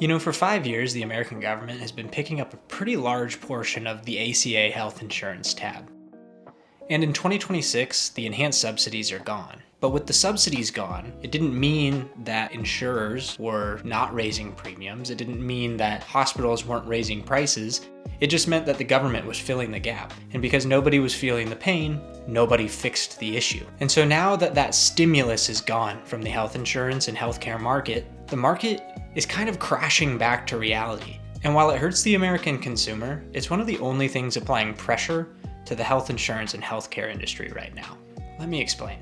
For 5 years, the American government has been picking up a pretty large portion of the ACA health insurance tab. And in 2026, the enhanced subsidies are gone. But with the subsidies gone, it didn't mean that insurers were not raising premiums. It didn't mean that hospitals weren't raising prices. It just meant that the government was filling the gap. And because nobody was feeling the pain, nobody fixed the issue. And so now that that stimulus is gone from the health insurance and healthcare market, the market is kind of crashing back to reality. And while it hurts the American consumer, it's one of the only things applying pressure to the health insurance and healthcare industry right now. Let me explain.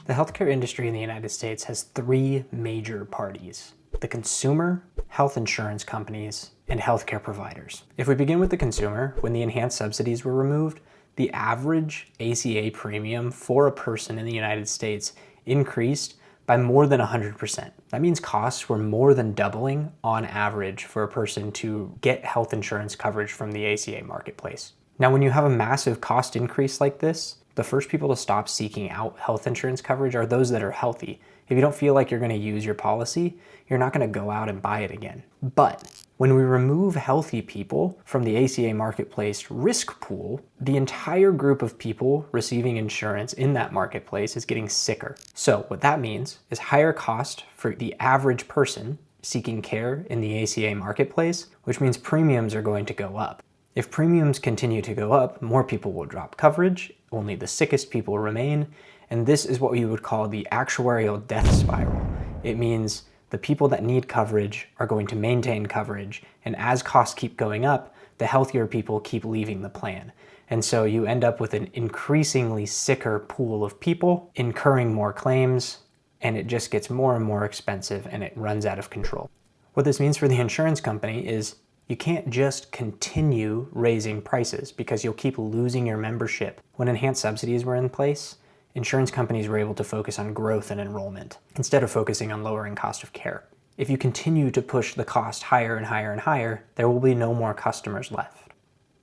The healthcare industry in the United States has three major parties: the consumer, health insurance companies, and healthcare providers. If we begin with the consumer, when the enhanced subsidies were removed, the average ACA premium for a person in the United States increased by more than 100%. That means costs were more than doubling on average for a person to get health insurance coverage from the ACA marketplace. Now, when you have a massive cost increase like this, the first people to stop seeking out health insurance coverage are those that are healthy. If you don't feel like you're going to use your policy, you're not going to go out and buy it again. But when we remove healthy people from the ACA marketplace risk pool, the entire group of people receiving insurance in that marketplace is getting sicker. So what that means is higher cost for the average person seeking care in the ACA marketplace, which means premiums are going to go up. If premiums continue to go up, more people will drop coverage, only the sickest people remain, and this is what we would call the actuarial death spiral. It means the people that need coverage are going to maintain coverage, and as costs keep going up, the healthier people keep leaving the plan. And so you end up with an increasingly sicker pool of people incurring more claims, and it just gets more and more expensive and it runs out of control. What this means for the insurance company is you can't just continue raising prices because you'll keep losing your membership. When enhanced subsidies were in place, insurance companies were able to focus on growth and enrollment instead of focusing on lowering cost of care. If you continue to push the cost higher and higher and higher, there will be no more customers left.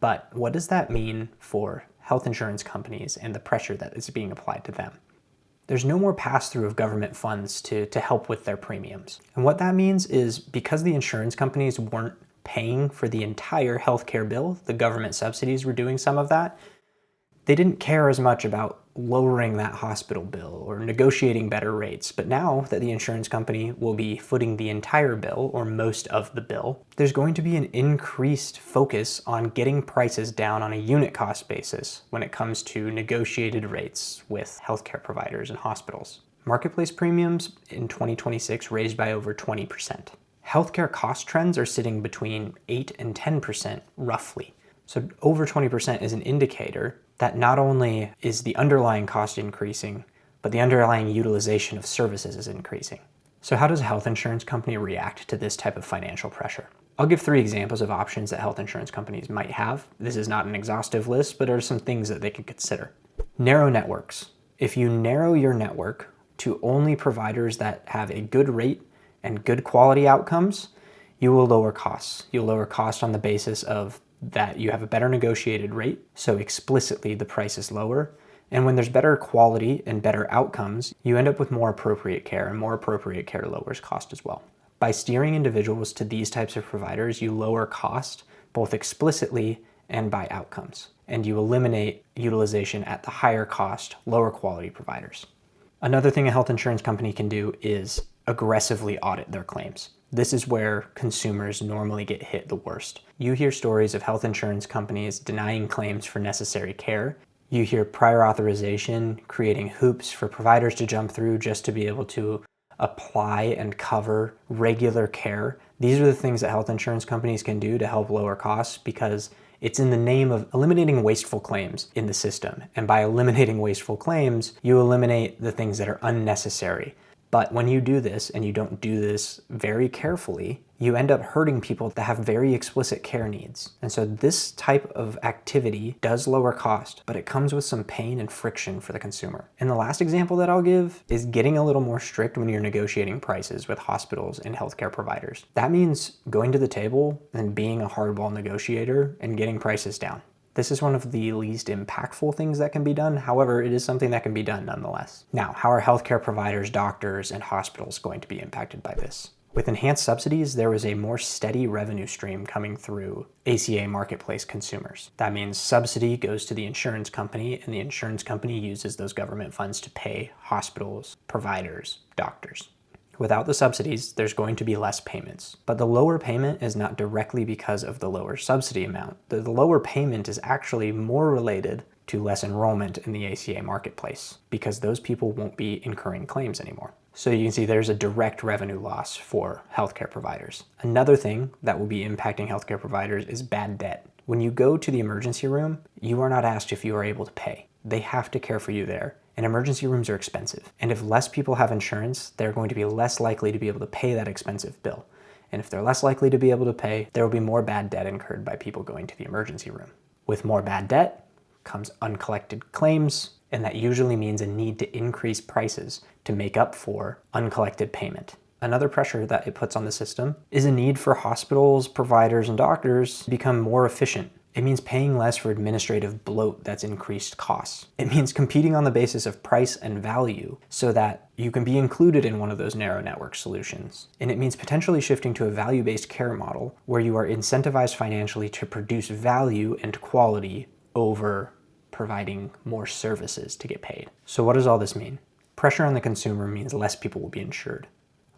But what does that mean for health insurance companies and the pressure that is being applied to them? There's no more pass-through of government funds to help with their premiums. And what that means is because the insurance companies weren't paying for the entire healthcare bill, the government subsidies were doing some of that, they didn't care as much about lowering that hospital bill or negotiating better rates. But now that the insurance company will be footing the entire bill or most of the bill, there's going to be an increased focus on getting prices down on a unit cost basis when it comes to negotiated rates with healthcare providers and hospitals. Marketplace premiums in 2026 raised by over 20%. Healthcare cost trends are sitting between 8 and 10% roughly. So over 20% is an indicator that not only is the underlying cost increasing, but the underlying utilization of services is increasing. So how does a health insurance company react to this type of financial pressure? I'll give 3 examples of options that health insurance companies might have. This is not an exhaustive list, but are some things that they can consider. Narrow networks. If you narrow your network to only providers that have a good rate and good quality outcomes, you will lower costs. You'll lower cost on the basis of that you have a better negotiated rate, so explicitly the price is lower. And when there's better quality and better outcomes, you end up with more appropriate care, and more appropriate care lowers cost as well. By steering individuals to these types of providers, you lower cost both explicitly and by outcomes, and you eliminate utilization at the higher cost, lower quality providers. Another thing a health insurance company can do is aggressively audit their claims. This is where consumers normally get hit the worst. You hear stories of health insurance companies denying claims for necessary care. You hear prior authorization creating hoops for providers to jump through just to be able to apply and cover regular care. These are the things that health insurance companies can do to help lower costs because it's in the name of eliminating wasteful claims in the system. And by eliminating wasteful claims, you eliminate the things that are unnecessary. But when you do this, and you don't do this very carefully, you end up hurting people that have very explicit care needs. And so this type of activity does lower cost, but it comes with some pain and friction for the consumer. And the last example that I'll give is getting a little more strict when you're negotiating prices with hospitals and healthcare providers. That means going to the table and being a hardball negotiator and getting prices down. This is one of the least impactful things that can be done. However, it is something that can be done nonetheless. Now, how are healthcare providers, doctors, and hospitals going to be impacted by this? With enhanced subsidies, there was a more steady revenue stream coming through ACA marketplace consumers. That means subsidy goes to the insurance company, and the insurance company uses those government funds to pay hospitals, providers, doctors. Without the subsidies, there's going to be less payments. But the lower payment is not directly because of the lower subsidy amount. The lower payment is actually more related to less enrollment in the ACA marketplace, because those people won't be incurring claims anymore. So you can see there's a direct revenue loss for healthcare providers. Another thing that will be impacting healthcare providers is bad debt. When you go to the emergency room, you are not asked if you are able to pay. They have to care for you there. And emergency rooms are expensive. And if less people have insurance, they're going to be less likely to be able to pay that expensive bill. And if they're less likely to be able to pay, there will be more bad debt incurred by people going to the emergency room. With more bad debt comes uncollected claims, and that usually means a need to increase prices to make up for uncollected payment. Another pressure that it puts on the system is a need for hospitals, providers, and doctors to become more efficient. It means paying less for administrative bloat that's increased costs. It means competing on the basis of price and value so that you can be included in one of those narrow network solutions. And it means potentially shifting to a value-based care model where you are incentivized financially to produce value and quality over providing more services to get paid. So what does all this mean? Pressure on the consumer means less people will be insured.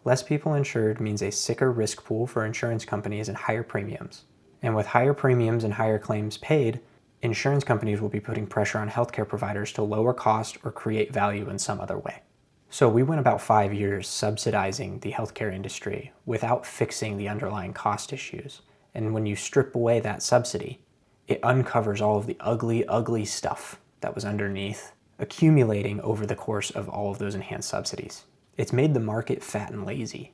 Less people insured means a sicker risk pool for insurance companies and higher premiums. And with higher premiums and higher claims paid, insurance companies will be putting pressure on healthcare providers to lower cost or create value in some other way. So we went about 5 years subsidizing the healthcare industry without fixing the underlying cost issues. And when you strip away that subsidy, it uncovers all of the ugly, ugly stuff that was underneath, accumulating over the course of all of those enhanced subsidies. It's made the market fat and lazy.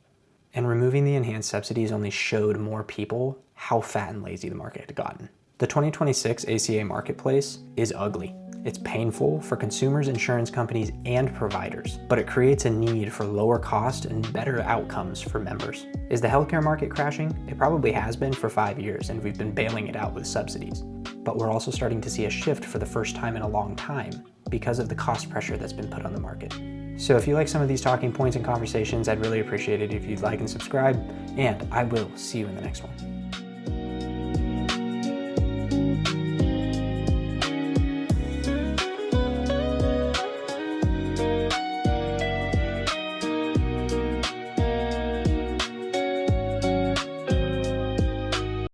And removing the enhanced subsidies only showed more people how fat and lazy the market had gotten. The 2026 ACA marketplace is ugly. It's painful for consumers, insurance companies, and providers, but it creates a need for lower cost and better outcomes for members. Is the healthcare market crashing? It probably has been for 5 years, and we've been bailing it out with subsidies. But we're also starting to see a shift for the first time in a long time because of the cost pressure that's been put on the market. So if you like some of these talking points and conversations, I'd really appreciate it if you'd like and subscribe, and I will see you in the next one.